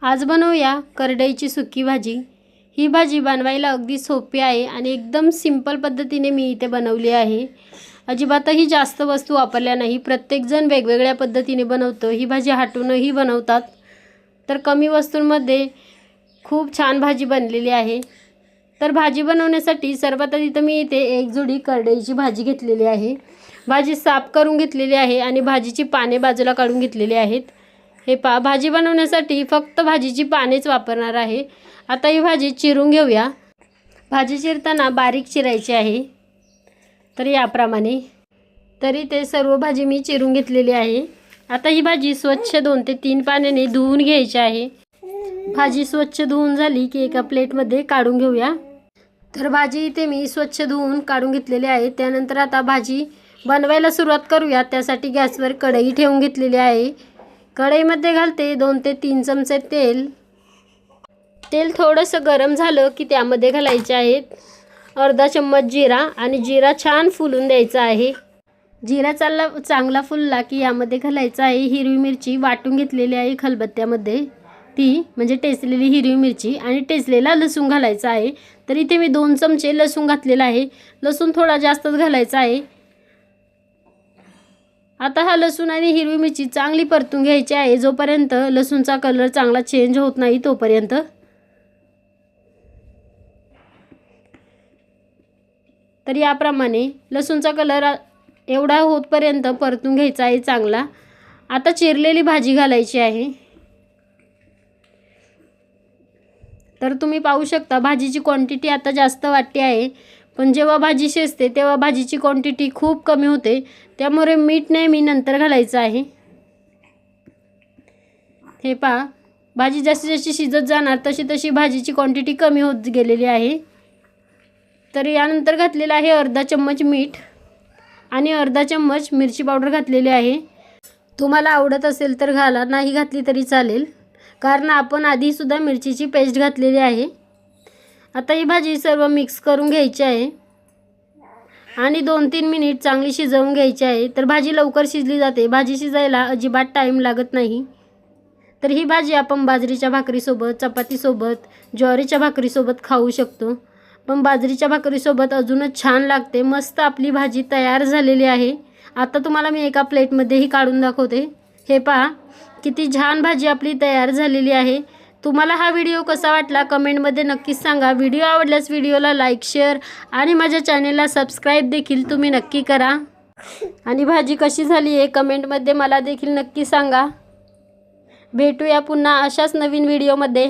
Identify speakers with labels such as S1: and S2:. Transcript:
S1: आज बनवूया करडईची सुकी भाजी। ही भाजी बनवायला अगदी सोपी आहे आणि एकदम सिंपल पद्धतीने मी इथे बनवली आहे। अजिबातही जास्त वस्तू वापरल्या नाही। प्रत्येक जण वेगवेगळ्या पद्धतीने बनवतो। ही भाजी हटूनही बनवतात, तर कमी वस्तूंमध्ये खूप छान भाजी बनलेली आहे। तर भाजी बनवण्यासाठी सर्वात आधी तर मी इथे एक जुडी करडईची भाजी घेतलेली आहे। भाजी साफ करून घेतलेली आहे आणि भाजीची पाने बाजूला काढून घेतलेली आहेत। हे पहा, भाजी बनवण्यासाठी फक्त भाजीची पानेच वापरणार आहे। आता ही भाजी चिरून घेऊया। भाजी चिरताना बारीक चिरायची आहे, तर याप्रमाणे। तरी ते सर्व भाजी मी चिरून घेतलेली आहे। आता ही भाजी स्वच्छ 2 ते 3 पाण्याने धुवून घ्यायची आहे। भाजी स्वच्छ धुवून झाली की एका प्लेटमध्ये काढून घेऊया। तर भाजी इथे मी स्वच्छ धुवून काढून घेतलेली आहे। त्यानंतर आता भाजी बनवायला सुरुवात करूया। त्यासाठी गॅसवर कढई ठेवून घेतलेली आहे। कढईमध्ये घालते 2 ते 3 चमचे तेल। तेल थोडंसं गरम झालं की त्यामध्ये घालायचे आहेत अर्धा चम्मच जिरा आणि जिरा छान फुलून द्यायचा आहे। जिरा चांगला फुलला की यामध्ये घालायचा आहे हिरवी मिरची वाटून घेतलेली आहे खलबत्त्यामध्ये, ती म्हणजे टेचलेली हिरवी मिरची आणि टेचलेला लसूण घालायचा आहे। तर इथे मी 2 चमचे लसूण घातलेला आहे। लसूण थोडा जास्तच घालायचा आहे। आता हा लसूण आणि हिरवी मिरची चांगली परतून घ्यायची आहे, जोपर्यंत लसूणचा कलर चांगला चेंज होत नाही तोपर्यंत। तर याप्रमाणे लसूणचा कलर एवढा होतपर्यंत परतून घ्यायचा आहे चांगला। आता चिरलेली भाजी घालायची आहे। तर तुम्ही पाहू शकता भाजीची क्वांटिटी आता जास्त वाटते आहे, पण जेव्हा भाजी शिजते तेव्हा भाजीची क्वांटिटी खूप कमी होते। त्यामुळे मीठ नेहमी नंतर घालायचं आहे। हे पहा, भाजी जशी जशी शिजत जाणार तशी तशी भाजीची क्वांटिटी कमी होत गेलेली आहे। तर यानंतर घातलेला आहे अर्धा चम्मच मीठ आणि अर्धा चम्मच मिरची पावडर घातलेली आहे। तुम्हाला आवडत असेल तर घाला, नाही घातली तरी चालेल, कारण आपण आधीसुद्धा मिरचीची पेस्ट घातलेली आहे। आता ही भाजी सर्व मिक्स करून घ्यायची आहे आणि 2-3 मिनिट चांगली शिजवून घ्यायची आहे। तर भाजी लवकर शिजली जाते। भाजी शिजायला अजिबात टाईम लागत नाही। तर ही भाजी आपण बाजरीच्या भाकरीसोबत, चपातीसोबत, ज्वारीच्या भाकरीसोबत खाऊ शकतो, पण बाजरीच्या भाकरीसोबत अजूनच छान लागते। मस्त आपली भाजी तयार झालेली आहे। आता तुम्हाला मी एका प्लेटमध्येही काढून दाखवते। हे पहा, किती छान भाजी आपली तयार झालेली आहे। तुम्हाला हा व्हिडिओ कसा वाटला कमेंटमध्ये नक्कीच सांगा। व्हिडिओ आवडल्यास व्हिडिओला लाईक, शेअर आणि माझ्या चॅनेलला सबस्क्राईब देखील तुम्ही नक्की करा। आणि भाजी कशी झाली आहे कमेंटमध्ये मला देखील नक्की सांगा। भेटूया पुन्हा अशाच नवीन व्हिडिओमध्ये।